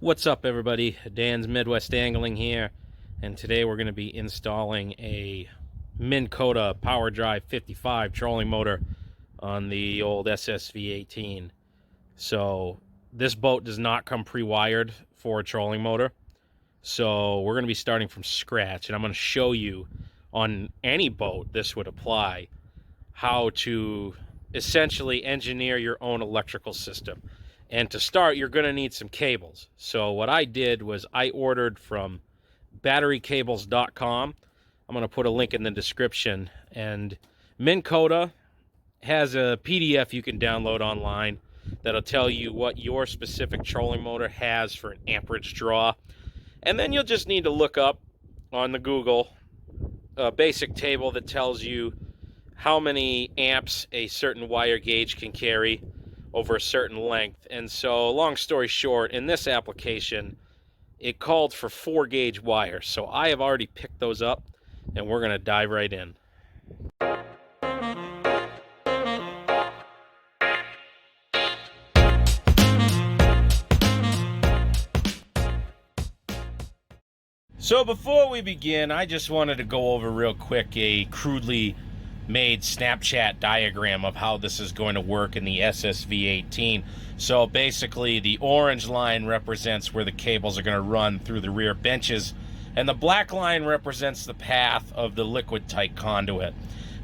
What's up, everybody? Dan's Midwest Angling here, and today we're going to be installing a Minn Kota Power Drive 55 trolling motor on the old SSV-18. So this boat does not come pre-wired for a trolling motor, so we're going to be starting from scratch, and I'm going to show you on any boat this would apply how to essentially engineer your own electrical system. And to start, you're going to need some cables. So what I did was I ordered from batterycables.com. I'm going to put a link in the description. And Minn Kota has a PDF you can download online that'll tell you what your specific trolling motor has for an amperage draw. And then you'll just need to look up on the Google a basic table that tells you how many amps a certain wire gauge can carry over a certain length. And so, long story short, in this application, it called for 4-gauge wire. So I have already picked those up, and we're going to dive right in. So before we begin, I just wanted to go over real quick a crudely made Snapchat diagram of how this is going to work in the SSV-18. So basically, the orange line represents where the cables are going to run through the rear benches, and the black line represents the path of the liquid tight conduit.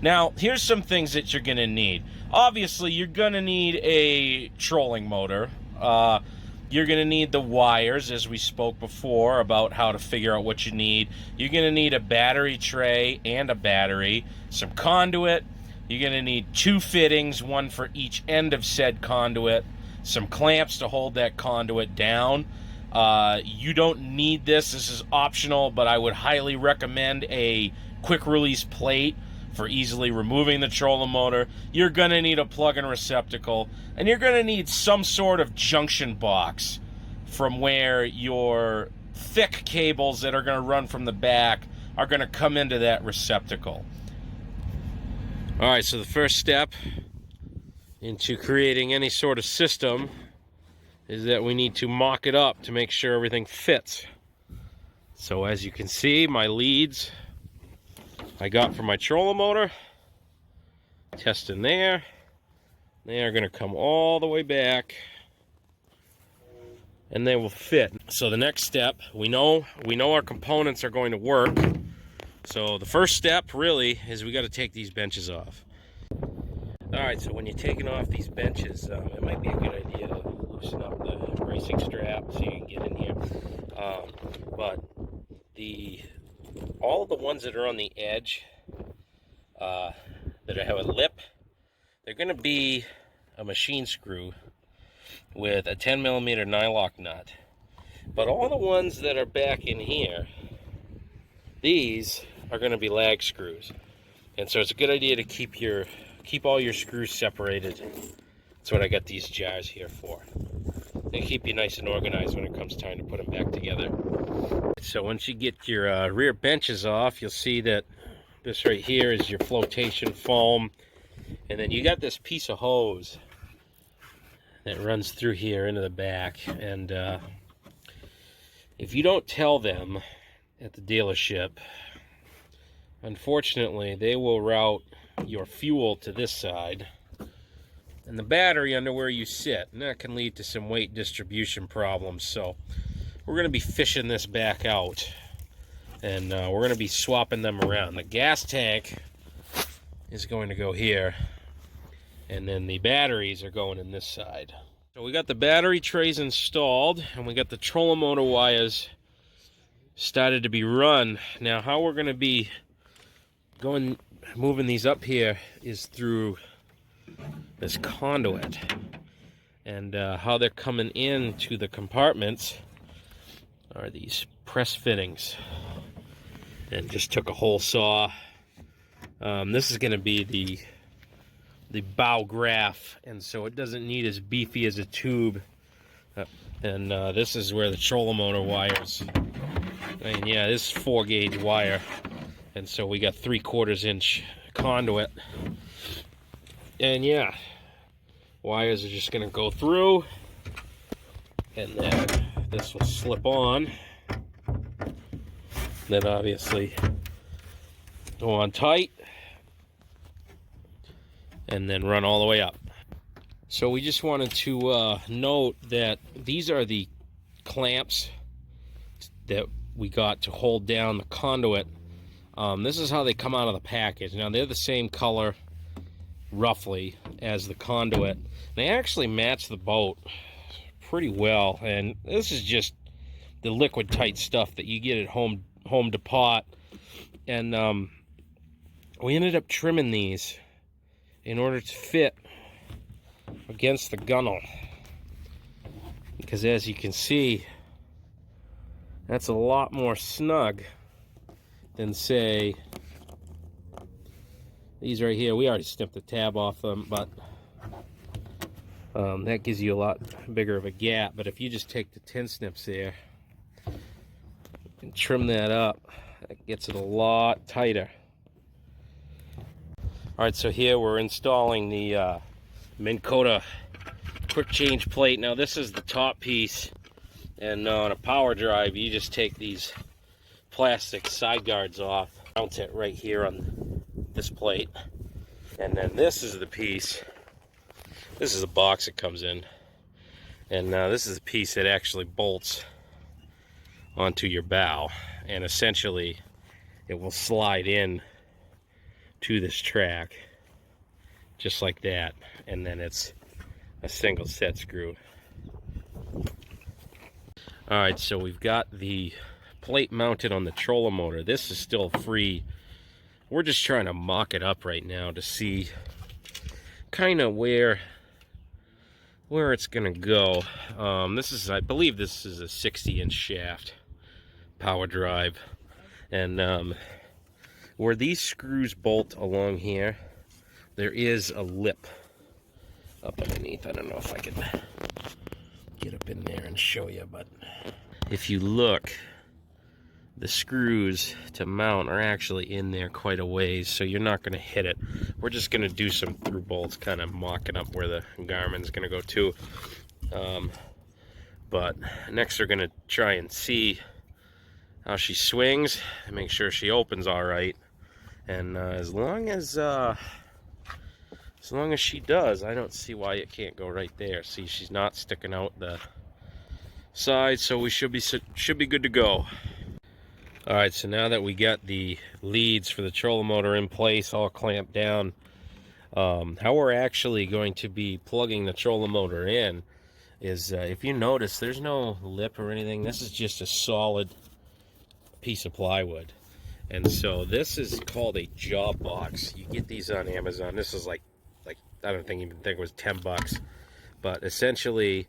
Now, here's some things that you're going to need. Obviously, you're going to need a trolling motor. You're going to need the wires, as we spoke before about how to figure out what you need. You're going to need a battery tray and a battery, some conduit. You're going to need 2 fittings, one for each end of said conduit, some clamps to hold that conduit down. You don't need this. This is optional, but I would highly recommend a quick release plate for easily removing the trolling motor. You're going to need a plug-in receptacle, and you're going to need some sort of junction box from where your thick cables that are going to run from the back are going to come into that receptacle. All right, so the first step into creating any sort of system is that we need to mock it up to make sure everything fits. So as you can see, my leads I got for my trolling motor, testing there. They are going to come all the way back, and they will fit. So the next step, we know our components are going to work. So the first step really is we got to take these benches off. All right, so when you're taking off these benches, it might be a good idea to loosen up the bracing strap so you can get in here. But all of the ones that are on the edge that have a lip, they're going to be a machine screw with a 10mm nylock nut. But all the ones that are back in here, these are going to be lag screws. And so it's a good idea to keep all your screws separated. That's what I got these jars here for. They keep you nice and organized when it comes time to put them back together. So once you get your rear benches off, you'll see that this right here is your flotation foam. And then you got this piece of hose that runs through here into the back. And if you don't tell them at the dealership, unfortunately, they will route your fuel to this side and the battery under where you sit, and that can lead to some weight distribution problems. So we're going to be fishing this back out, and we're going to be swapping them around. The gas tank is going to go here, and then the batteries are going in this side. So we got the battery trays installed, and we got the trolling motor wires started to be run. Now how we're going to be moving these up here is through this conduit, and how they're coming into the compartments are these press fittings, and just took a hole saw. This is going to be the bow graph, and so it doesn't need as beefy as a tube. And this is where the trolling motor wires, and yeah, this is 4-gauge wire, and so we got 3/4 inch conduit. And yeah, wires are just going to go through, and then This will slip on. Then obviously go on tight and then run all the way up. So we just wanted to note that these are the clamps that we got to hold down the conduit. This is how they come out of the package. Now they're the same color roughly as the conduit. They actually match the boat pretty well, and this is just the liquid tight stuff that you get at Home Depot. And we ended up trimming these in order to fit against the gunnel, because as you can see, that's a lot more snug than, say, these right here. We already snipped the tab off them, but that gives you a lot bigger of a gap. But if you just take the 10 snips there and trim that up, that gets it a lot tighter. All right, so here we're installing the Minn Kota quick change plate. Now this is the top piece, and on a power drive you just take these plastic side guards off, mount it right here on this plate, and then this is the piece. This is the box it comes in, and this is the piece that actually bolts onto your bow, and essentially it will slide in to this track just like that, and then it's a single set screw. All right, so we've got the plate mounted on the trolling motor. This is still free. We're just trying to mock it up right now to see kind of where it's gonna go. This is, I believe this is a 60-inch shaft power drive, and where these screws bolt along here, there is a lip up underneath. I don't know if I can get up in there and show you, but if you look, the screws to mount are actually in there quite a ways, so you're not going to hit it. We're just going to do some through bolts, kind of mocking up where the Garmin's going to go to. But next we're going to try and see how she swings and make sure she opens all right. And as long as she does, I don't see why it can't go right there. See, she's not sticking out the side, so we should be good to go. All right, so now that we got the leads for the trolling motor in place, all clamped down, how we're actually going to be plugging the trolling motor in is, if you notice, there's no lip or anything. This is just a solid piece of plywood. And so this is called a job box. You get these on Amazon. This is like I don't even think it was 10 bucks. But essentially,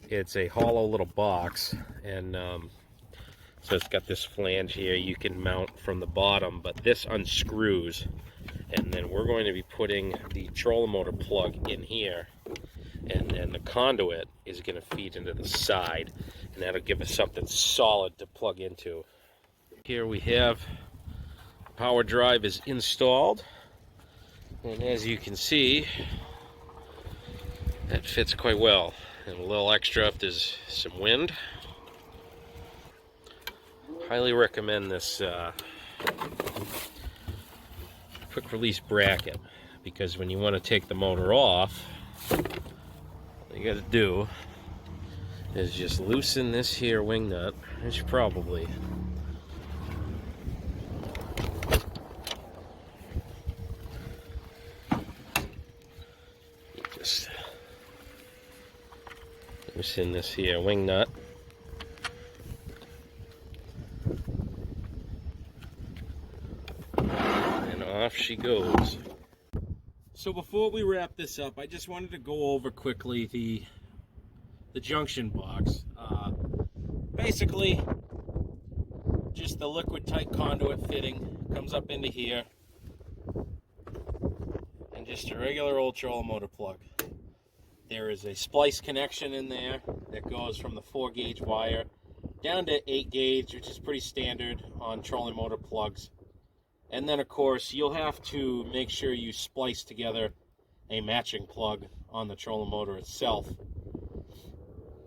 it's a hollow little box, and so it's got this flange here you can mount from the bottom, but this unscrews, and then we're going to be putting the trolling motor plug in here, and then the conduit is going to feed into the side, and that'll give us something solid to plug into. Here we have power drive is installed, and as you can see, that fits quite well, and a little extra if there's some wind. Highly recommend this quick release bracket, because when you want to take the motor off, all you got to do is just loosen this here wing nut, which you probably just loosen this here wing nut. Off she goes. So before we wrap this up, I just wanted to go over quickly the junction box. Basically, just the liquid tight conduit fitting comes up into here, and just a regular old trolling motor plug. There is a splice connection in there that goes from the 4-gauge wire down to 8-gauge, which is pretty standard on trolling motor plugs. And then, of course, you'll have to make sure you splice together a matching plug on the trolling motor itself.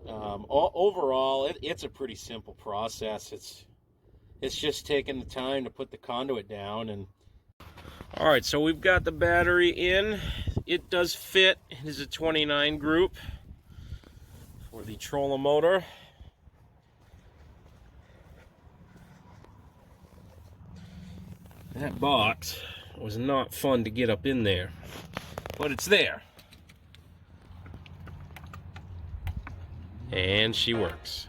Overall, it's a pretty simple process. It's just taking the time to put the conduit down. And all right, so we've got the battery in. It does fit. It is a 29 group for the trolling motor. That box was not fun to get up in there, but it's there. And she works.